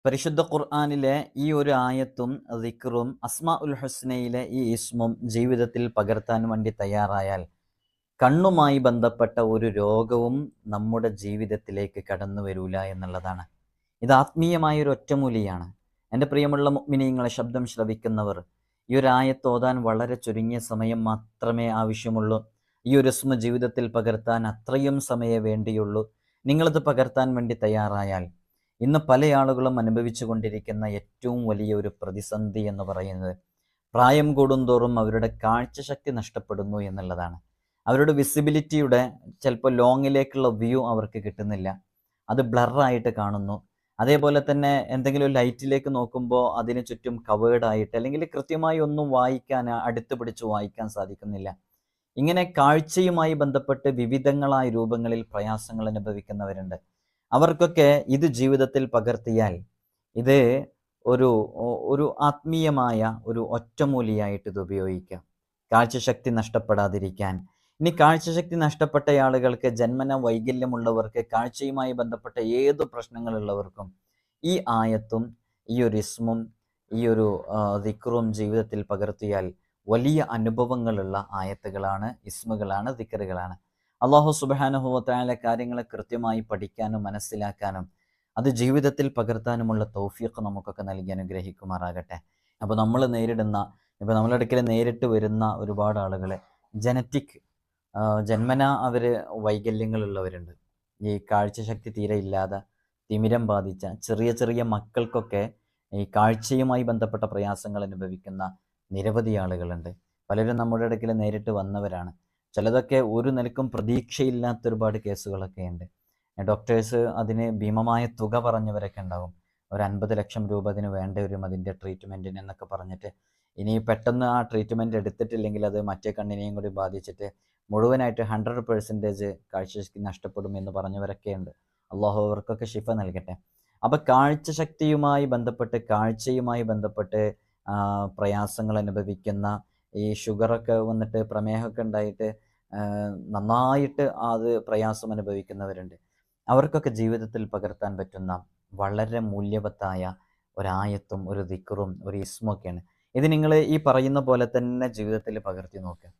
പരിശുദ്ധ ഖുർആനിലെ ഈ ഒരു ആയത്തും ദിക്റും അസ്മാ ഉൽ ഹുസ്നയിലെ ഈ ഇസ്മും ജീവിതത്തിൽ പകർത്താൻ വേണ്ടി തയ്യാറായാൽ കണ്ണുമായി ബന്ധപ്പെട്ട ഒരു രോഗവും നമ്മുടെ ജീവിതത്തിലേക്ക് കടന്നു വരൂല എന്നുള്ളതാണ്. ഇത് ആത്മീയമായ ഒരു ഒറ്റമൂലിയാണ്. എൻ്റെ പ്രിയമുള്ള മുഅ്മിനീങ്ങളെ, ശബ്ദം ശ്രവിക്കുന്നവർ, ഈ ഒരു ആയത്ത് ഓതാൻ വളരെ ചുരുങ്ങിയ സമയം മാത്രമേ ആവശ്യമുള്ളൂ. ഈ ഒരു ഇസ്മ ജീവിതത്തിൽ പകർത്താൻ അത്രയും സമയമേ വേണ്ടിയുള്ളൂ. നിങ്ങളിത് പകർത്താൻ വേണ്ടി തയ്യാറായാൽ ഇന്ന് പല ആളുകളും അനുഭവിച്ചു കൊണ്ടിരിക്കുന്ന ഏറ്റവും വലിയ ഒരു പ്രതിസന്ധി എന്ന് പറയുന്നത് പ്രായം കൂടുന്തോറും അവരുടെ കാഴ്ചശക്തി നഷ്ടപ്പെടുന്നു എന്നുള്ളതാണ്. അവരുടെ വിസിബിലിറ്റിയുടെ ചിലപ്പോൾ ലോങ്ങിലേക്കുള്ള വ്യൂ അവർക്ക് കിട്ടുന്നില്ല, അത് ബ്ലറായിട്ട് കാണുന്നു. അതേപോലെ തന്നെ എന്തെങ്കിലും ലൈറ്റിലേക്ക് നോക്കുമ്പോൾ അതിന് ചുറ്റും കവേർഡായിട്ട് അല്ലെങ്കിൽ കൃത്യമായി ഒന്നും വായിക്കാൻ, അടുത്ത് പിടിച്ച് വായിക്കാൻ സാധിക്കുന്നില്ല. ഇങ്ങനെ കാഴ്ചയുമായി ബന്ധപ്പെട്ട് വിവിധങ്ങളായ രൂപങ്ങളിൽ പ്രയാസങ്ങൾ അനുഭവിക്കുന്നവരുണ്ട്. അവർക്കൊക്കെ ഇത് ജീവിതത്തിൽ പകർത്തിയാൽ ഇത് ഒരു ഒരു ആത്മീയമായ ഒരു ഒറ്റമൂലിയായിട്ട് ഇത് ഉപയോഗിക്കാം, കാഴ്ചശക്തി നഷ്ടപ്പെടാതിരിക്കാൻ. ഇനി കാഴ്ചശക്തി നഷ്ടപ്പെട്ട ആളുകൾക്ക്, ജന്മന വൈകല്യമുള്ളവർക്ക്, കാഴ്ചയുമായി ബന്ധപ്പെട്ട ഏതു പ്രശ്നങ്ങളുള്ളവർക്കും ഈ ആയത്തും ഈ ഒരു ഇസ്മും ഈ ഒരു ദിക്റും ജീവിതത്തിൽ പകർത്തിയാൽ വലിയ അനുഭവങ്ങളുള്ള ആയത്തുകളാണ്, ഇസ്മുകളാണ്, ദിക്റുകളാണ്. അള്ളാഹു സുബ്ഹാനഹു വ തആല കാര്യങ്ങളെ കൃത്യമായി പഠിക്കാനും മനസ്സിലാക്കാനും അത് ജീവിതത്തിൽ പകർത്താനുമുള്ള തൗഫീഖ് നമുക്കൊക്കെ നൽകി അനുഗ്രഹിക്കുമാറാകട്ടെ. അപ്പോൾ നമ്മൾ നേരിടുന്ന, ഇപ്പോൾ നമ്മുടെ അടുക്കൽ നേരിട്ട് വരുന്ന ഒരുപാട് ആളുകൾ ജനറ്റിക് ജന്മന അവർ വൈകല്യങ്ങളുള്ളവരുണ്ട്. ഈ കാഴ്ചശക്തി തീരെ ഇല്ലാതെ തിമിരം ബാധിച്ച ചെറിയ ചെറിയ മക്കൾക്കൊക്കെ ഈ കാഴ്ചയുമായി ബന്ധപ്പെട്ട പ്രയാസങ്ങൾ അനുഭവിക്കുന്ന നിരവധി ആളുകളുണ്ട്. പലരും നമ്മുടെ അടുക്കൽ നേരിട്ട് വന്നവരാണ്. ചിലതൊക്കെ ഒരു നിലക്കും പ്രതീക്ഷയില്ലാത്ത ഒരുപാട് കേസുകളൊക്കെ ഉണ്ട്. ഡോക്ടേഴ്സ് അതിന് ഭീമമായ തുക പറഞ്ഞവരൊക്കെ ഉണ്ടാവും. ഒരു 50 ലക്ഷം രൂപ അതിന് വേണ്ടി വരും അതിൻ്റെ ട്രീറ്റ്മെൻറ്റിന് എന്നൊക്കെ പറഞ്ഞിട്ട്, ഇനി പെട്ടെന്ന് ആ ട്രീറ്റ്മെൻറ്റ് എടുത്തിട്ടില്ലെങ്കിൽ അത് മറ്റേ കണ്ണിനെയും കൂടി ബാധിച്ചിട്ട് മുഴുവനായിട്ട് 100% കാഴ്ചശക്തി നഷ്ടപ്പെടും എന്ന് പറഞ്ഞവരൊക്കെ ഉണ്ട്. അള്ളാഹു അവർക്കൊക്കെ ശിഫ നൽകട്ടെ. അപ്പോൾ കാഴ്ചശക്തിയുമായി ബന്ധപ്പെട്ട്, കാഴ്ചയുമായി ബന്ധപ്പെട്ട് പ്രയാസങ്ങൾ അനുഭവിക്കുന്ന, ഈ ഷുഗറൊക്കെ വന്നിട്ട് പ്രമേഹമൊക്കെ ഉണ്ടായിട്ട് നന്നായിട്ട് അത് പ്രയാസം അനുഭവിക്കുന്നവരുണ്ട്. അവർക്കൊക്കെ ജീവിതത്തിൽ പകർത്താൻ പറ്റുന്ന വളരെ മൂല്യവത്തായ ഒരായത്തും ഒരു ദിക്റും ഒരു ഇസ്മൊക്കെയാണ്. ഇത് നിങ്ങൾ ഈ പറയുന്ന പോലെ തന്നെ ജീവിതത്തിൽ പകർത്തി നോക്കുക.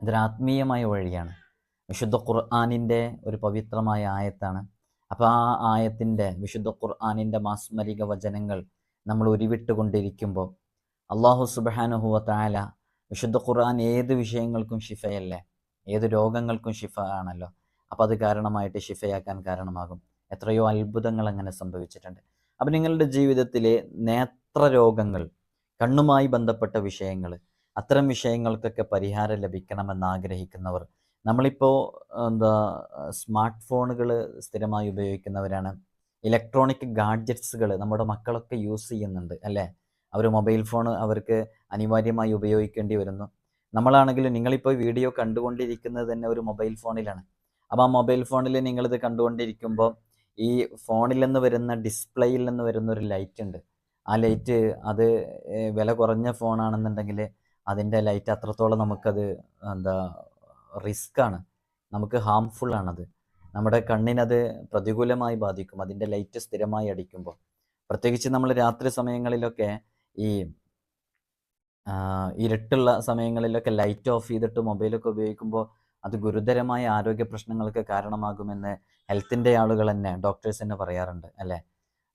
ഇതൊരു ആത്മീയമായ വഴിയാണ്. വിശുദ്ധ ഖുർആനിൻ്റെ ഒരു പവിത്രമായ ആയത്താണ്. അപ്പോൾ ആ ആയത്തിൻ്റെ, വിശുദ്ധ ഖുർആനിൻ്റെ മാസ്മരിക വചനങ്ങൾ നമ്മൾ ഉരുവിട്ടുകൊണ്ടിരിക്കുമ്പോൾ അള്ളാഹു സുബ്ഹാനഹു വ തആല, വിശുദ്ധ ഖുർആൻ ഏത് വിഷയങ്ങൾക്കും ശിഫയല്ലേ, ഏത് രോഗങ്ങൾക്കും ശിഫ ആണല്ലോ. അപ്പോൾ അത് കാരണമായിട്ട് ശിഫയാക്കാൻ കാരണമാകും. എത്രയോ അത്ഭുതങ്ങൾ അങ്ങനെ സംഭവിച്ചിട്ടുണ്ട്. അപ്പം നിങ്ങളുടെ ജീവിതത്തിലെ നേത്രരോഗങ്ങൾ, കണ്ണുമായി ബന്ധപ്പെട്ട വിഷയങ്ങൾ, അത്തരം വിഷയങ്ങൾക്കൊക്കെ പരിഹാരം ലഭിക്കണമെന്ന് ആഗ്രഹിക്കുന്നവർ, നമ്മളിപ്പോൾ സ്മാർട്ട് ഫോണുകൾ സ്ഥിരമായി ഉപയോഗിക്കുന്നവരാണ്. ഇലക്ട്രോണിക് ഗാഡ്ജറ്റ്സുകൾ നമ്മുടെ മക്കളൊക്കെ യൂസ് ചെയ്യുന്നുണ്ട് അല്ലേ. അവർ മൊബൈൽ ഫോൺ അവർക്ക് അനിവാര്യമായി ഉപയോഗിക്കേണ്ടി വരുന്നു. നമ്മളാണെങ്കിലും, നിങ്ങളിപ്പോൾ വീഡിയോ കണ്ടുകൊണ്ടിരിക്കുന്നത് തന്നെ ഒരു മൊബൈൽ ഫോണിലാണ്. അപ്പോൾ ആ മൊബൈൽ ഫോണിൽ നിങ്ങളിത് കണ്ടുകൊണ്ടിരിക്കുമ്പോൾ ഈ ഫോണിൽ നിന്ന് വരുന്ന, ഡിസ്പ്ലേയിൽ നിന്ന് വരുന്ന ഒരു ലൈറ്റ് ഉണ്ട്. ആ ലൈറ്റ് അത് വില കുറഞ്ഞ ഫോണാണെന്നുണ്ടെങ്കിൽ അതിൻ്റെ ലൈറ്റ് അത്രത്തോളം നമുക്കത് റിസ്ക്കാണ്, നമുക്ക് ഹാംഫുള്ളാണത്. നമ്മുടെ കണ്ണിനത് പ്രതികൂലമായി ബാധിക്കും അതിൻ്റെ ലൈറ്റ് സ്ഥിരമായി അടിക്കുമ്പോൾ. പ്രത്യേകിച്ച് നമ്മൾ രാത്രി സമയങ്ങളിലൊക്കെ, ഈ ഇരുട്ടുള്ള സമയങ്ങളിലൊക്കെ ലൈറ്റ് ഓഫ് ചെയ്തിട്ട് മൊബൈലൊക്കെ ഉപയോഗിക്കുമ്പോൾ അത് ഗുരുതരമായ ആരോഗ്യ പ്രശ്നങ്ങൾക്ക് കാരണമാകുമെന്ന് ഹെൽത്തിൻ്റെ ആളുകൾ തന്നെ, ഡോക്ടേഴ്സ് തന്നെ പറയാറുണ്ട് അല്ലേ.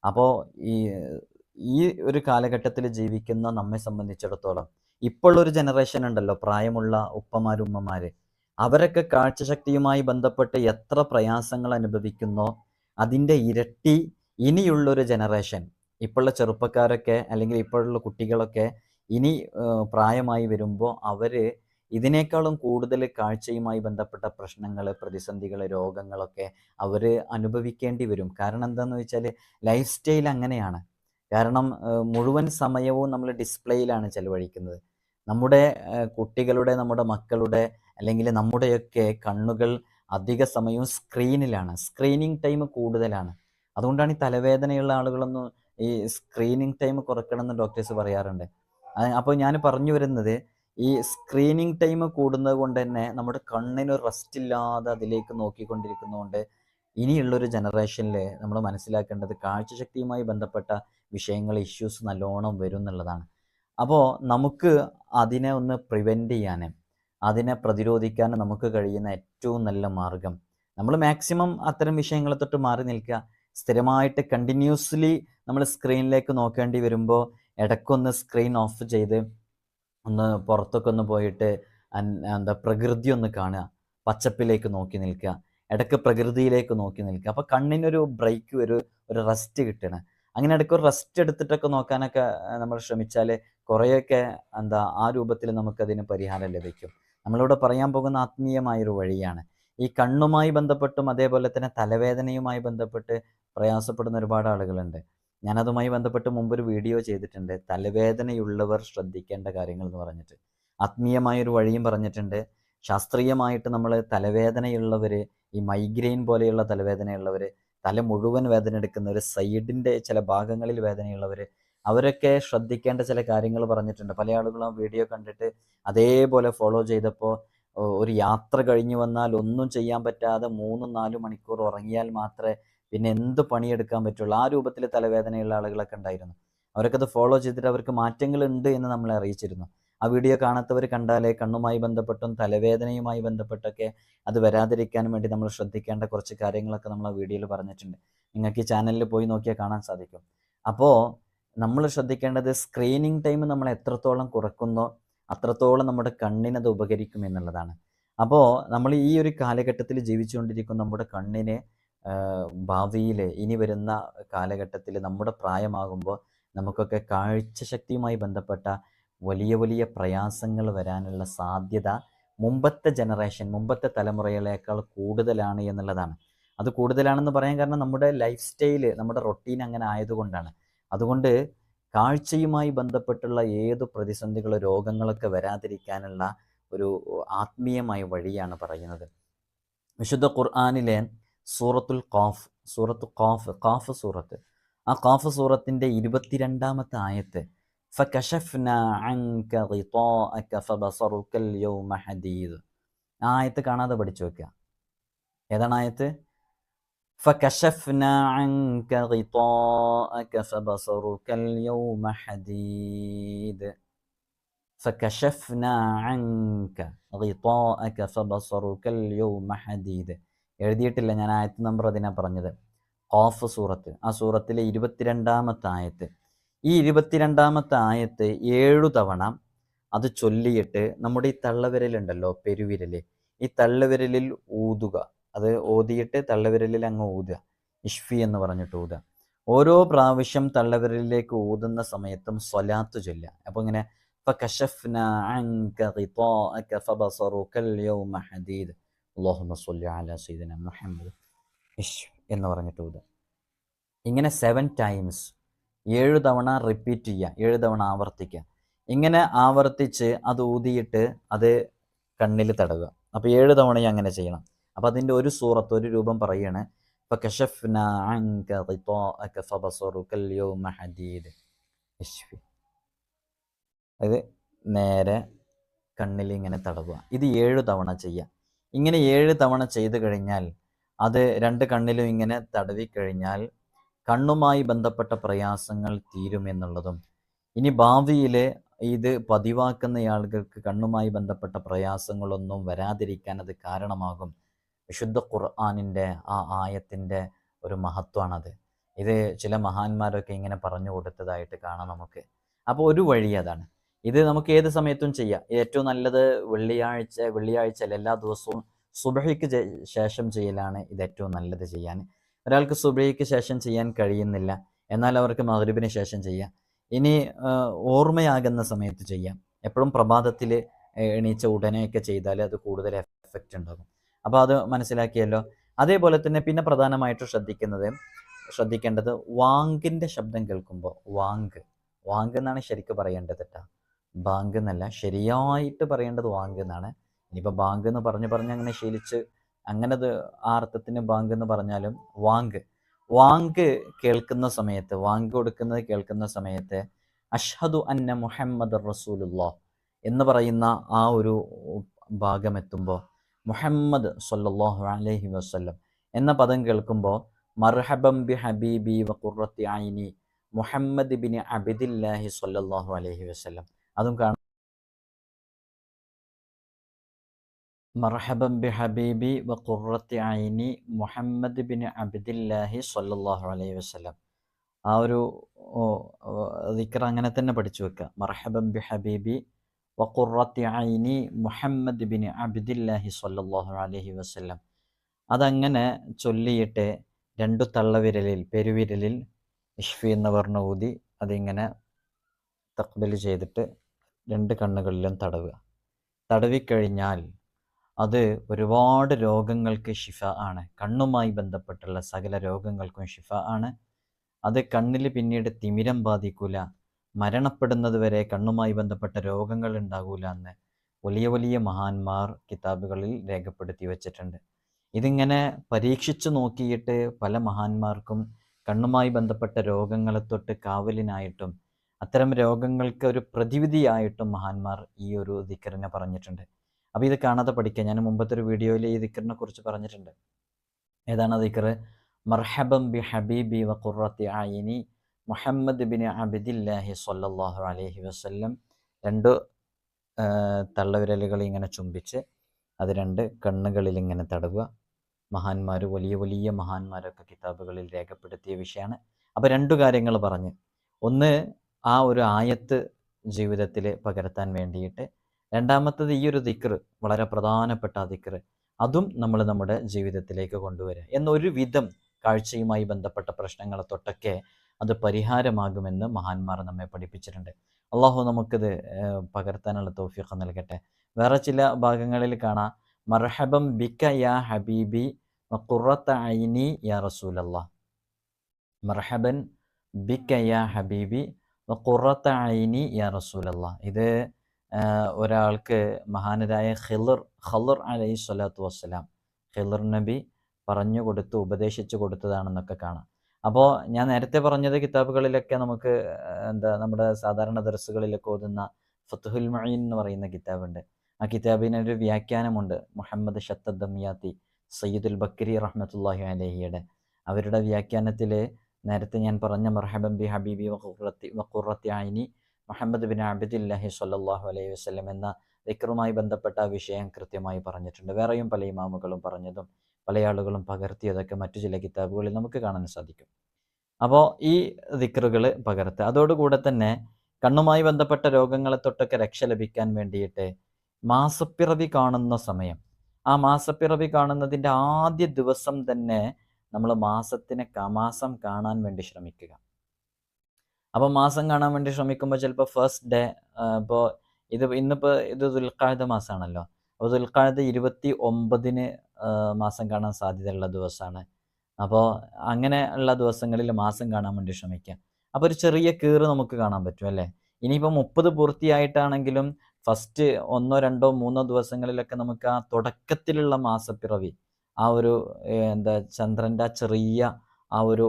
അപ്പോൾ ഈ ഈ ഒരു കാലഘട്ടത്തിൽ ജീവിക്കുന്ന നമ്മെ സംബന്ധിച്ചിടത്തോളം, ഇപ്പോഴൊരു ജനറേഷൻ ഉണ്ടല്ലോ, പ്രായമുള്ള ഉപ്പമാർ, ഉമ്മമാർ, അവരൊക്കെ കാഴ്ചശക്തിയുമായി ബന്ധപ്പെട്ട് എത്ര പ്രയാസങ്ങൾ അനുഭവിക്കുന്നോ അതിൻ്റെ ഇരട്ടി ഇനിയുള്ളൊരു ജനറേഷൻ, ഇപ്പോഴുള്ള ചെറുപ്പക്കാരൊക്കെ അല്ലെങ്കിൽ ഇപ്പോഴുള്ള കുട്ടികളൊക്കെ ഇനി പ്രായമായി വരുമ്പോൾ അവർ ഇതിനേക്കാളും കൂടുതൽ കാഴ്ചയുമായി ബന്ധപ്പെട്ട പ്രശ്നങ്ങൾ, പ്രതിസന്ധികൾ, രോഗങ്ങളൊക്കെ അവർ അനുഭവിക്കേണ്ടി വരും. കാരണം എന്താണെന്ന് വെച്ചാൽ ലൈഫ് സ്റ്റൈൽ അങ്ങനെയാണ്. കാരണം മുഴുവൻ സമയവും നമ്മൾ ഡിസ്പ്ലേയിലാണ് ചെലവഴിക്കുന്നത്. നമ്മുടെ കുട്ടികളുടെ, നമ്മുടെ മക്കളുടെ, അല്ലെങ്കിൽ നമ്മുടെയൊക്കെ കണ്ണുകൾ അധിക സമയവും സ്ക്രീനിലാണ്. സ്ക്രീനിങ് ടൈം കൂടുതലാണ്. അതുകൊണ്ടാണ് ഈ തലവേദനയുള്ള ആളുകളൊന്നും ഈ സ്ക്രീനിങ് ടൈം കുറയ്ക്കണമെന്ന് ഡോക്ടേഴ്സ് പറയാറുണ്ട്. അപ്പോൾ ഞാൻ പറഞ്ഞു വരുന്നത്, ഈ സ്ക്രീനിങ് ടൈം കൂടുന്നത് കൊണ്ട് തന്നെ നമ്മുടെ കണ്ണിന് റെസ്റ്റ് ഇല്ലാതെ അതിലേക്ക് നോക്കിക്കൊണ്ടിരിക്കുന്നതുകൊണ്ട് ഇനിയുള്ളൊരു ജനറേഷനിൽ നമ്മൾ മനസ്സിലാക്കേണ്ടത് കാഴ്ചശക്തിയുമായി ബന്ധപ്പെട്ട വിഷയങ്ങൾ, ഇഷ്യൂസ് നല്ലോണം വരും എന്നുള്ളതാണ്. അപ്പോൾ നമുക്ക് അതിനെ ഒന്ന് പ്രിവെൻറ്റ് ചെയ്യാനും അതിനെ പ്രതിരോധിക്കാനും നമുക്ക് കഴിയുന്ന ഏറ്റവും നല്ല മാർഗം, നമ്മൾ മാക്സിമം അത്തരം വിഷയങ്ങളെ തൊട്ട് മാറി നിൽക്കുക. സ്ഥിരമായിട്ട് കണ്ടിന്യൂസ്ലി നമ്മൾ സ്ക്രീനിലേക്ക് നോക്കേണ്ടി വരുമ്പോൾ ഇടയ്ക്കൊന്ന് സ്ക്രീൻ ഓഫ് ചെയ്ത് ഒന്ന് പുറത്തൊക്കെ ഒന്ന് പോയിട്ട് പ്രകൃതി ഒന്ന് കാണുക, പച്ചപ്പിലേക്ക് നോക്കി നിൽക്കുക, ഇടയ്ക്ക് പ്രകൃതിയിലേക്ക് നോക്കി നിൽക്കുക. അപ്പോൾ കണ്ണിനൊരു ബ്രേക്ക്, ഒരു റെസ്റ്റ് കിട്ടണം. അങ്ങനെ ഇടയ്ക്ക് ഒരു റെസ്റ്റ് എടുത്തിട്ടൊക്കെ നോക്കാനൊക്കെ നമ്മൾ ശ്രമിച്ചാൽ കുറേയൊക്കെ ആ രൂപത്തിൽ നമുക്കതിന് പരിഹാരം ലഭിക്കും. നമ്മളിവിടെ പറയാൻ പോകുന്ന ആത്മീയമായൊരു വഴിയാണ്. ഈ കണ്ണുമായി ബന്ധപ്പെട്ടും അതേപോലെ തന്നെ തലവേദനയുമായി ബന്ധപ്പെട്ട് പ്രയാസപ്പെടുന്ന ഒരുപാട് ആളുകളുണ്ട്. ഞാനതുമായി ബന്ധപ്പെട്ട് മുമ്പൊരു വീഡിയോ ചെയ്തിട്ടുണ്ട്, തലവേദനയുള്ളവർ ശ്രദ്ധിക്കേണ്ട കാര്യങ്ങൾ എന്ന് പറഞ്ഞിട്ട്. ആത്മീയമായൊരു വഴിയും പറഞ്ഞിട്ടുണ്ട്. ശാസ്ത്രീയമായിട്ട് നമ്മൾ തലവേദനയുള്ളവർ, ഈ മൈഗ്രെയിൻ പോലെയുള്ള തലവേദനയുള്ളവർ, തല മുഴുവൻ വേദന എടുക്കുന്നവർ, സൈഡിൻ്റെ ചില ഭാഗങ്ങളിൽ വേദനയുള്ളവർ, അവരൊക്കെ ശ്രദ്ധിക്കേണ്ട ചില കാര്യങ്ങൾ പറഞ്ഞിട്ടുണ്ട്. പല ആളുകളും ആ വീഡിയോ കണ്ടിട്ട് അതേപോലെ ഫോളോ ചെയ്തപ്പോൾ ഒരു യാത്ര കഴിഞ്ഞു വന്നാൽ ഒന്നും ചെയ്യാൻ പറ്റാതെ 3-4 മണിക്കൂർ ഉറങ്ങിയാൽ മാത്രമേ പിന്നെ എന്ത് പണിയെടുക്കാൻ പറ്റുള്ളൂ, ആ രൂപത്തിൽ തലവേദനയുള്ള ആളുകളൊക്കെ ഉണ്ടായിരുന്നു. അവരൊക്കെ അത് ഫോളോ ചെയ്തിട്ട് അവർക്ക് മാറ്റങ്ങളുണ്ട് എന്ന് നമ്മളെ അറിയിച്ചിരുന്നു. ആ വീഡിയോ കാണാത്തവർ കണ്ടാലേ കണ്ണുമായി ബന്ധപ്പെട്ടും തലവേദനയുമായി ബന്ധപ്പെട്ടൊക്കെ അത് വരാതിരിക്കാൻ വേണ്ടി നമ്മൾ ശ്രദ്ധിക്കേണ്ട കുറച്ച് കാര്യങ്ങളൊക്കെ നമ്മൾ ആ വീഡിയോയിൽ പറഞ്ഞിട്ടുണ്ട്. നിങ്ങൾക്ക് ഈ ചാനലിൽ പോയി നോക്കിയാൽ കാണാൻ സാധിക്കും. അപ്പോൾ നമ്മൾ ശ്രദ്ധിക്കേണ്ടത് സ്ക്രീനിങ് ടൈം നമ്മൾ എത്രത്തോളം കുറക്കുന്നോ അത്രത്തോളം നമ്മുടെ കണ്ണിനത് ഉപകരിക്കും എന്നുള്ളതാണ്. അപ്പോൾ നമ്മൾ ഈ ഒരു കാലഘട്ടത്തിൽ ജീവിച്ചുകൊണ്ടിരിക്കുന്ന നമ്മുടെ കണ്ണിന് ഭാവിയിൽ ഇനി വരുന്ന കാലഘട്ടത്തിൽ നമ്മുടെ പ്രായമാകുമ്പോൾ നമുക്കൊക്കെ കാഴ്ചശക്തിയുമായി ബന്ധപ്പെട്ട വലിയ വലിയ പ്രയാസങ്ങൾ വരാനുള്ള സാധ്യത മുമ്പത്തെ ജനറേഷൻ, മുമ്പത്തെ തലമുറകളേക്കാൾ കൂടുതലാണ് എന്നുള്ളതാണ്. അത് കൂടുതലാണെന്ന് പറയാൻ കാരണം നമ്മുടെ ലൈഫ് സ്റ്റൈല്, നമ്മുടെ റൊട്ടീൻ അങ്ങനെ ആയതുകൊണ്ടാണ്. അതുകൊണ്ട് കാഴ്ചയുമായി ബന്ധപ്പെട്ടുള്ള ഏത് പ്രതിസന്ധികളോ രോഗങ്ങളൊക്കെ വരാതിരിക്കാനുള്ള ഒരു ആത്മീയമായ വഴിയാണ് പറയുന്നത്. വിശുദ്ധ ഖുർആനിലെ സൂറത്തുൽ ഖാഫ് സൂറത്ത്, ആ ഖാഫ് സൂറത്തിൻ്റെ 22-ാമത്തെ ആയത്ത്, ഫകശഫ്നാ അൻക ഗിതാഅക ഫബസറുകൽ യൗമ ഹദീദ്. ആ ആയത്ത് കാണാതെ പഠിച്ചു വെക്കുക. ഏതാണ് ആയത്ത്? ഫകശഫ്നാ അൻക ഗിതാഅക ഫബസറുകൽ യൗമ ഹദീദ്. ഫകശഫ്നാ അൻക ഗിതാഅക ഫബസറുകൽ യൗമ ഹദീദ്. എഴുതിയിട്ടില്ല, ഞാൻ ആയത്ത് നമ്പർ അതിനാ പറഞ്ഞത്. ഖാഫ് സൂറത്ത്, ആ സൂറത്തിലെ 22-ാമത്തെ ആയത്ത്. ഈ 22-ാമത്തെ ആയത്ത് 7 തവണ അത് ചൊല്ലിയിട്ട് നമ്മുടെ ഈ തള്ളവിരലുണ്ടല്ലോ, പെരുവിരൽ, ഈ തള്ളവിരലിൽ ഊതുക. അത് ഓതിയിട്ട് തള്ളവിരലിൽ അങ്ങ് ഊതുക, ഇഷ്ഫി എന്ന് പറഞ്ഞിട്ട് ഊതുക. ഓരോ പ്രാവശ്യം തള്ളവിരലിലേക്ക് ഊതുന്ന സമയത്തും സ്വലാത്ത് ചൊല്ലുക. അപ്പോൾ ഇങ്ങനെ ഫകശഫ്നാ അൻക ഗിതാഅക ഫബസറുകൽ യൗമ ഹദീദ് അല്ലാഹുമ്മ സ്വല്ലി അലാ സയ്യിദിനാ മുഹമ്മദ് എന്ന് പറഞ്ഞിട്ട് ഊതുക. ഇങ്ങനെ 7 ടൈംസ്, 7 തവണ റിപ്പീറ്റ് ചെയ്യുക, 7 തവണ ആവർത്തിക്കുക. ഇങ്ങനെ ആവർത്തിച്ച് അത് ഊതിയിട്ട് അത് കണ്ണിൽ തടവുക. അപ്പോൾ 7 തവണയും അങ്ങനെ ചെയ്യണം. അപ്പോൾ അതിൻ്റെ ഒരു സൂറത്ത്, ഒരു രൂപം പറയുകയാണ്, ഫകശഫ്നാ അൻക ഗിതാഅക ഫബസറുകൽ യൗമ ഹദീദ്. അത് നേരെ കണ്ണിൽ ഇങ്ങനെ തടവുക. ഇത് 7 തവണ ചെയ്യുക. ഇങ്ങനെ 7 തവണ ചെയ്ത് കഴിഞ്ഞാൽ, അത് 2 കണ്ണിലും ഇങ്ങനെ തടവിക്കഴിഞ്ഞാൽ കണ്ണുമായി ബന്ധപ്പെട്ട പ്രയാസങ്ങൾ തീരുമെന്നുള്ളതും, ഇനി ഭാവിയിൽ ഇത് പതിവാക്കുന്ന ആളുകൾക്ക് കണ്ണുമായി ബന്ധപ്പെട്ട പ്രയാസങ്ങളൊന്നും വരാതിരിക്കാൻ അത് കാരണമാകും. വിശുദ്ധ ഖുർആനിൻ്റെ ആ ആയത്തിൻ്റെ ഒരു മഹത്വമാണത്. ഇത് ചില മഹാന്മാരൊക്കെ ഇങ്ങനെ പറഞ്ഞു കൊടുത്തതായിട്ട് കാണാം നമുക്ക്. അപ്പോൾ ഒരു വഴി അതാണ്. ഇത് നമുക്ക് ഏത് സമയത്തും ചെയ്യാം. ഏറ്റവും നല്ലത് വെള്ളിയാഴ്ച എല്ലാ ദിവസവും സുബഹിക്ക് ശേഷം ചെയ്യലാണ് ഇത് ഏറ്റവും നല്ലത് ചെയ്യാൻ. ഒരാൾക്ക് സുബഹിക്ക് ശേഷം ചെയ്യാൻ കഴിയുന്നില്ല, എന്നാൽ അവർക്ക് മഗ്രിബിന് ശേഷം ചെയ്യാം. ഇനി ഓർമ്മയാകുന്ന സമയത്ത് ചെയ്യാം. എപ്പോഴും പ്രഭാതത്തിൽ എണീച്ച ഉടനെയൊക്കെ ചെയ്താൽ അത് കൂടുതൽ എഫക്റ്റ് ഉണ്ടാകും. അപ്പോൾ അത് മനസ്സിലാക്കിയല്ലോ. അതേപോലെ തന്നെ പിന്നെ പ്രധാനമായിട്ട് ശ്രദ്ധിക്കേണ്ടത് വാങ്കിൻ്റെ ശബ്ദം കേൾക്കുമ്പോൾ, വാങ്ക് എന്നാണ് ശരിക്കും പറയേണ്ടത് കേട്ടോ, ബാങ്ക് എന്നല്ല. ശരിയായിട്ട് പറയേണ്ടത് വാങ്ക് എന്നാണ്. ഇനിയിപ്പോൾ ബാങ്ക് എന്ന് പറഞ്ഞ് അങ്ങനെ ശീലിച്ച് അങ്ങനത് ആ അർത്ഥത്തിന് ബാങ്ക് എന്ന് പറഞ്ഞാലും വാങ്ക് കേൾക്കുന്ന സമയത്ത്, വാങ്ക് കൊടുക്കുന്നത് കേൾക്കുന്ന സമയത്ത് അഷ്ഹദു അന്ന മുഹമ്മദ് റസൂലുള്ളാഹ് എന്ന് പറയുന്ന ആ ഒരു ഭാഗം എത്തുമ്പോൾ, മുഹമ്മദ് സ്വല്ലല്ലാഹു അലൈഹി വസല്ലം എന്ന പദം കേൾക്കുമ്പോൾ മർഹബം ബി ഹബീബി വ ഖുർറത്തി ഐനി മുഹമ്മദ് ബിൻ അബ്ദില്ലാഹി സ്വല്ലല്ലാഹു അലൈഹി വസല്ലം. അതും കാണാം. മർഹബൻ ബി ഹബീബി വ ഖുർറത്തി ഐനി മുഹമ്മദ് ബിൻ അബ്ദില്ലാഹി സ്വല്ലല്ലാഹു അലൈഹി വസല്ലം. ആ ഒരു ദിക്ർ അങ്ങനെ തന്നെ പഠിച്ചു വെക്കുക. മർഹബൻ ബി ഹബീബി വ ഖുർറത്തി ഐനി മുഹമ്മദ് ബിൻ അബ്ദില്ലാഹി സ്വല്ലല്ലാഹു അലൈഹി വസല്ലം. അതങ്ങനെ ചൊല്ലിയിട്ട് 2 തള്ളവിരലിൽ പെരുവിരലിൽ ഇഷ്ഫി എന്ന് പറഞ്ഞ ഊതി അതിങ്ങനെ തഖ്ബിൽ ചെയ്തിട്ട് 2 കണ്ണുകളിലും തടവുക. തടവിക്കഴിഞ്ഞാൽ അത് ഒരുപാട് രോഗങ്ങൾക്ക് ശിഫ ആണ്. കണ്ണുമായി ബന്ധപ്പെട്ടുള്ള സകല രോഗങ്ങൾക്കും ശിഫ ആണ്. അത് കണ്ണിൽ പിന്നീട് തിമിരം ബാധിക്കൂല, മരണപ്പെടുന്നത് വരെ കണ്ണുമായി ബന്ധപ്പെട്ട രോഗങ്ങൾ ഉണ്ടാകൂല എന്ന് വലിയ വലിയ മഹാന്മാർ കിതാബുകളിൽ രേഖപ്പെടുത്തി വച്ചിട്ടുണ്ട്. ഇതിങ്ങനെ പരീക്ഷിച്ചു നോക്കിയിട്ട് പല മഹാന്മാർക്കും കണ്ണുമായി ബന്ധപ്പെട്ട രോഗങ്ങളെ തൊട്ട് കാവലിനായിട്ടും അത്തരം രോഗങ്ങൾക്ക് ഒരു പ്രതിവിധിയായിട്ടും മഹാന്മാർ ഈ ഒരു ദിക്റിനെ പറഞ്ഞിട്ടുണ്ട്. അപ്പോൾ ഇത് കാണാതെ പഠിക്കുക. ഞാൻ മുമ്പത്തെ ഒരു വീഡിയോയിൽ ഈ ദിക്റിനെ കുറിച്ച് പറഞ്ഞിട്ടുണ്ട്. ഏതാണ് ദിക്ർ? മർഹബൻ ബി ഹബീബി വ ഖുർറത്തി ഐനി മുഹമ്മദ് ബിൻ അബ്ദില്ലാഹി സ്വല്ലല്ലാഹു അലൈഹി വസല്ലം. 2 തള്ളവിരലുകൾ ഇങ്ങനെ ചുംബിച്ച് അത് 2 കണ്ണുകളിൽ ഇങ്ങനെ തടവുക. മഹാന്മാർ, വലിയ വലിയ മഹാന്മാരൊക്കെ കിതാബുകളിൽ രേഖപ്പെടുത്തിയ വിഷയമാണ്. അപ്പോൾ 2 കാര്യങ്ങൾ പറഞ്ഞ്, ഒന്ന് ആ ഒരു ആയത്ത് ജീവിതത്തിൽ പകർത്താൻ വേണ്ടിയിട്ട്, രണ്ടാമത്തത് ഈ ഒരു ദിക്ർ, വളരെ പ്രധാനപ്പെട്ട ദിക്ർ, അതും നമ്മൾ നമ്മുടെ ജീവിതത്തിലേക്ക് കൊണ്ടുവരിക. എന്നൊരു വിധം കാഴ്ചയുമായി ബന്ധപ്പെട്ട പ്രശ്നങ്ങളെ തൊട്ടൊക്കെ അത് പരിഹാരമാകുമെന്ന് മഹാന്മാർ നമ്മെ പഠിപ്പിച്ചിട്ടുണ്ട്. അള്ളാഹു നമുക്കിത് പകർത്താനുള്ള തൗഫീഖ് നൽകട്ടെ. വേറെ ചില ഭാഗങ്ങളിൽ കാണാം മർഹബം ബിക യാ ഹബീബി വ ഖുർറത്ത ഐനി യാ റസൂലല്ലാഹ്. മർഹബൻ ബിക യാ ഹബീബി വ ഖുർറത്ത ഐനി യാ റസൂലല്ലാഹ്. ഇത് ഒരാൾക്ക് മഹാനരായ ഖിളർ അലൈഹി സ്വലാത്തു വസ്സലാം, ഖിളർ നബി പറഞ്ഞു കൊടുത്തു, ഉപദേശിച്ചു കൊടുത്തതാണെന്നൊക്കെ കാണാം. അപ്പോൾ ഞാൻ നേരത്തെ പറഞ്ഞത് കിതാബുകളിലൊക്കെ നമുക്ക് നമ്മുടെ സാധാരണ ദർസുകളിലൊക്കെ ഓതുന്ന ഫത്ഹുൽ മുഈൻ എന്ന് പറയുന്ന കിതാബുണ്ട്. ആ കിതാബിനൊരു വ്യാഖ്യാനമുണ്ട്. മുഹമ്മദ് ഷത്തദ് ദംയാത്തി സയ്യിദുൽ ബക്കരി റഹ്മത്തുള്ളാഹി അലൈഹിയുടെ അവരുടെ വ്യാഖ്യാനത്തിൽ നേരത്തെ ഞാൻ പറഞ്ഞ മർഹബൻ ബി ഹബീബി വ ഖുർറത്തി ഐനി മുഹമ്മദ് ബിൻ അബ്ദില്ലാഹി സ്വല്ലല്ലാഹു അലൈഹി വസല്ലം എന്ന ദിക്റുമായി ബന്ധപ്പെട്ട ആ വിഷയം കൃത്യമായി പറഞ്ഞിട്ടുണ്ട്. വേറെയും പല ഇമാമുകളും പറഞ്ഞതും പല ആളുകളും പകർത്തിയതൊക്കെ മറ്റു ചില കിതാബുകളിൽ നമുക്ക് കാണാൻ സാധിക്കും. അപ്പോൾ ഈ ദിക്റുകൾ പകർത്തുക. അതോടുകൂടെ തന്നെ കണ്ണുമായി ബന്ധപ്പെട്ട രോഗങ്ങളെ തൊട്ടൊക്കെ രക്ഷ ലഭിക്കാൻ വേണ്ടിയിട്ട് മാസപ്പിറവി കാണുന്ന സമയം, ആ മാസപ്പിറവി കാണുന്നതിൻ്റെ ആദ്യ ദിവസം തന്നെ നമ്മൾ മാസം കാണാൻ വേണ്ടി ശ്രമിക്കുക. അപ്പോൾ മാസം കാണാൻ വേണ്ടി ശ്രമിക്കുമ്പോൾ ചിലപ്പോൾ ഫസ്റ്റ് ഡേ, ഇപ്പോൾ ഇന്നിപ്പോൾ ഇത് ദുൽഖഅദ മാസമാണല്ലോ. അപ്പോൾ ദുൽഖഅദ 29 മാസം കാണാൻ സാധ്യതയുള്ള ദിവസമാണ്. അപ്പോൾ അങ്ങനെ ഉള്ള ദിവസങ്ങളിൽ മാസം കാണാൻ വേണ്ടി ശ്രമിക്കുക. അപ്പോൾ ഒരു ചെറിയ കീറ് നമുക്ക് കാണാൻ പറ്റും അല്ലേ. ഇനിയിപ്പോൾ 30 പൂർത്തിയായിട്ടാണെങ്കിലും ഫസ്റ്റ് 1, 2, 3 ദിവസങ്ങളിലൊക്കെ നമുക്ക് ആ തുടക്കത്തിലുള്ള മാസപ്പിറവി, ആ ഒരു ചന്ദ്രൻ്റെ ആ ചെറിയ ആ ഒരു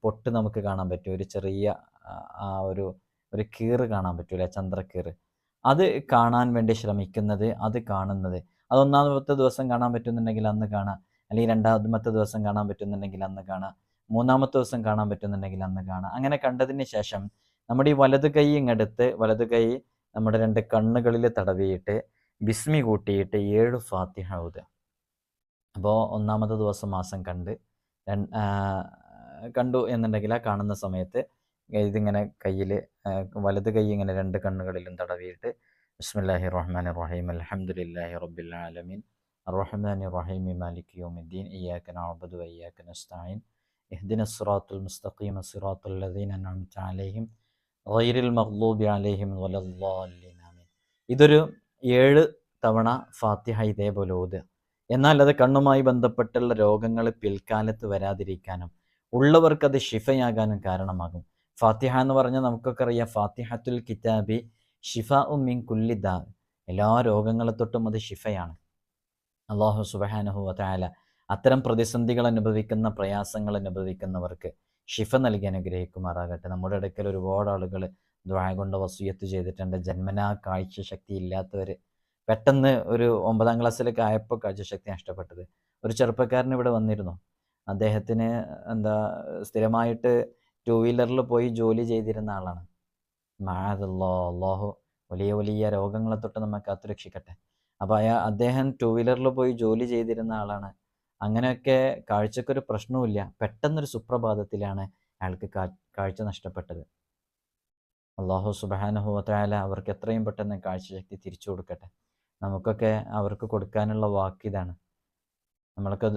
പൊട്ട് നമുക്ക് കാണാൻ പറ്റും. ഒരു ചെറിയ ആ ഒരു കീറ് കാണാൻ പറ്റൂല, ചന്ദ്രക്കീറ്. അത് കാണാൻ വേണ്ടി ശ്രമിക്കുന്നത്, അത് കാണുന്നത്, അത് 1-ാമത്തെ ദിവസം കാണാൻ പറ്റുന്നുണ്ടെങ്കിൽ അന്ന് കാണാം, അല്ലെങ്കിൽ 2-ാമത്തെ ദിവസം കാണാൻ പറ്റുന്നുണ്ടെങ്കിൽ അന്ന് കാണാം, 3-ാമത്തെ ദിവസം കാണാൻ പറ്റുന്നുണ്ടെങ്കിൽ അന്ന് കാണാം. അങ്ങനെ കണ്ടതിന് ശേഷം നമ്മുടെ ഈ വലത് കൈ ഇങ്ങെടുത്ത്, വലത് കൈ നമ്മുടെ 2 കണ്ണുകളിൽ തടവിയിട്ട് ബിസ്മി കൂട്ടിയിട്ട് 7 ഫാത്തിഹ ഓതുക. അപ്പോൾ 1-ാമത്തെ ദിവസം മാസം കണ്ടു എന്നുണ്ടെങ്കിൽ ആ കാണുന്ന സമയത്ത് ഇതിങ്ങനെ കയ്യിൽ, വലത് കൈ ഇങ്ങനെ 2 കണ്ണുകളിലും തടവിയിട്ട് ബിസ്മില്ലാഹിർ റഹ്മാനിർ റഹീം അൽഹംദുലില്ലാഹി റബ്ബിൽ ആലമീൻ അർറഹ്മാനിർ റഹീം മാലികി യൗമിദ്ദീൻ ഇയ്യാക നഅ്ബുദു വ ഇയ്യാക നസ്തഈൻ ഇഹ്ദിനസ് സിറാത്തുൽ മുസ്തഖീം സിറാത്തുൽ ലദീന അൻഅംത അലൈഹിം ഗൈറിൽ മഗ്ദൂബി അലൈഹിം വലദ്ദാലിൻ ആമീൻ. ഇതൊരു 7 തവണ ഫാത്തിഹ ഇതേപോലെ ഓതുക. എന്നാൽ അത് കണ്ണുമായി ബന്ധപ്പെട്ടുള്ള രോഗങ്ങൾ പിൽക്കാലത്ത് വരാതിരിക്കാനും ഉള്ളവർക്കത് ഷിഫയാകാനും കാരണമാകും. ഫാത്തിഹ എന്ന് പറഞ്ഞാൽ നമുക്കൊക്കെ അറിയാം, ഫാത്തിഹത്തുൽ കിതാബി ഷിഫാഉ മിൻ കുല്ലി ദാ, എല്ലാ രോഗങ്ങളെ തൊട്ടും അത് ഷിഫയാണ്. അല്ലാഹു സുബ്ഹാനഹു വ തആല അത്തരം പ്രതിസന്ധികൾ അനുഭവിക്കുന്ന, പ്രയാസങ്ങൾ അനുഭവിക്കുന്നവർക്ക് ഷിഫ നൽകി അനുഗ്രഹിക്കുമാറാകട്ടെ. നമ്മുടെ ഇടയ്ക്കൽ ഒരുപാട് ആളുകൾ ദുആ കൊണ്ട് വസിയത്ത് ചെയ്തിട്ടുണ്ട്. ജന്മനാ കാഴ്ച ശക്തി ഇല്ലാത്തവർ, പെട്ടെന്ന് ഒരു 9-ാം ക്ലാസ്സിലൊക്കെ ആയപ്പോൾ കാഴ്ചശക്തി നഷ്ടപ്പെട്ടത്, ഒരു ചെറുപ്പക്കാരൻ ഇവിടെ വന്നിരുന്നു. അദ്ദേഹത്തിന് സ്ഥിരമായിട്ട് 2 വീലറിൽ പോയി ജോലി ചെയ്തിരുന്ന ആളാണ്. അല്ലാഹു വലിയ വലിയ രോഗങ്ങളെ തൊട്ട് നമ്മെ കാത്തുരക്ഷിക്കട്ടെ. അപ്പോൾ അദ്ദേഹം 2 വീലറിൽ പോയി ജോലി ചെയ്തിരുന്ന ആളാണ്. അങ്ങനെയൊക്കെ കാഴ്ചക്കൊരു പ്രശ്നവുമില്ല. പെട്ടെന്നൊരു സുപ്രഭാതത്തിലാണ് അയാൾക്ക് കാഴ്ച നഷ്ടപ്പെട്ടത്. അല്ലാഹു സുബ്ഹാനഹു വ തആല അവർക്ക് എത്രയും പെട്ടെന്ന് കാഴ്ചശക്തി തിരിച്ചു കൊടുക്കട്ടെ. നമുക്കൊക്കെ അവർക്ക് കൊടുക്കാനുള്ള വാക്കിതാണ്. നമ്മൾക്ക്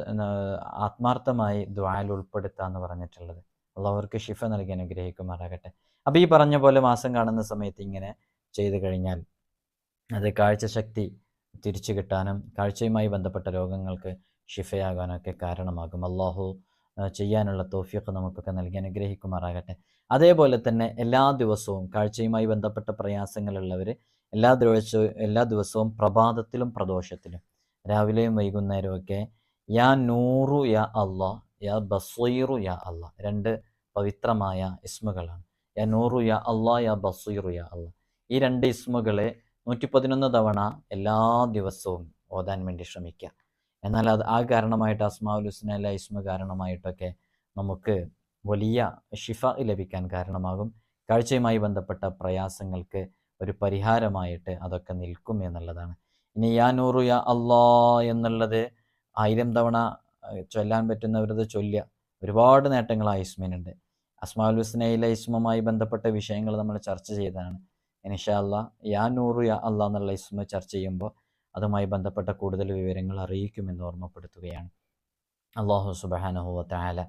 ആത്മാർത്ഥമായി ദുആയിൽ ഉൾപ്പെടുത്താന്ന് പറഞ്ഞിട്ടുള്ളത്. അല്ലാഹു അവർക്ക് ശിഫ നൽകി അനുഗ്രഹിക്കുമാറാകട്ടെ. അപ്പോൾ ഈ പറഞ്ഞ പോലെ മാസം കാണുന്ന സമയത്ത് ഇങ്ങനെ ചെയ്തു കഴിഞ്ഞാൽ അത് കാഴ്ചശക്തി തിരിച്ചു കിട്ടാനും കാഴ്ചയുമായി ബന്ധപ്പെട്ട രോഗങ്ങൾക്ക് ഷിഫയാകാനൊക്കെ കാരണമാകും. അല്ലാഹു ചെയ്യാനുള്ള തൗഫീഖ് നമുക്കൊക്കെ നൽകി അനുഗ്രഹിക്കുമാറാകട്ടെ. അതേപോലെ തന്നെ എല്ലാ ദിവസവും കാഴ്ചയുമായി ബന്ധപ്പെട്ട പ്രയാസങ്ങളുള്ളവർ എല്ലാ ദിവസവും പ്രഭാതത്തിലും പ്രദോഷത്തിലും രാവിലെയും വൈകുന്നേരവും ഒക്കെ യാ നൂറു യാ അല്ലാ, യാ ബസീറു യാ അല്ലാ, 2 പവിത്രമായ ഇസ്മുകളാണ്. യാ നൂറു യാ അല്ലാ, യാ ബസീറു യാ അല്ലാ. ഈ 2 ഇസ്മുകളെ 111 തവണ എല്ലാ ദിവസവും ഓതാൻ വേണ്ടി ശ്രമിക്കുക. എന്നാൽ ആ കാരണമായിട്ട് അസ്മാഉൽ ഹുസ്നയിലെ ഇസ്മ കാരണമായിട്ടൊക്കെ നമുക്ക് വലിയ ഷിഫ ലഭിക്കാൻ കാരണമാകും. കാഴ്ചയുമായി ബന്ധപ്പെട്ട പ്രയാസങ്ങൾക്ക് ഒരു പരിഹാരമായിട്ട് അതൊക്കെ നിൽക്കും എന്നുള്ളതാണ്. ഇനി യാ നൂറു യാ അല്ലാ എന്നുള്ളത് 1000 തവണ ചൊല്ലാൻ പറ്റുന്നവരത് ചൊല്ലുക. ഒരുപാട് നേട്ടങ്ങൾ ആ ഇസ്മിനുണ്ട്. അസ്മാഉൽ ഹുസ്നയിലെ ഇസ്മുമായി ബന്ധപ്പെട്ട വിഷയങ്ങൾ നമ്മൾ ചർച്ച ചെയ്തതാണ്. ഇൻഷാ അല്ലാ യാ നൂറു യാ അല്ലാ എന്നുള്ള ഇസ്മ ചർച്ച ചെയ്യുമ്പോൾ അതുമായി ബന്ധപ്പെട്ട കൂടുതൽ വിവരങ്ങൾ അറിയിക്കുമെന്ന് ഓർമ്മപ്പെടുത്തുകയാണ്. അല്ലാഹു സുബ്ഹാനഹു വ തആല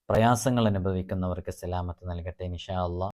പ്രയാസങ്ങൾ അനുഭവിക്കുന്നവർക്ക് സലാമത്ത് നൽകട്ടെ ഇൻഷാ അല്ലാ.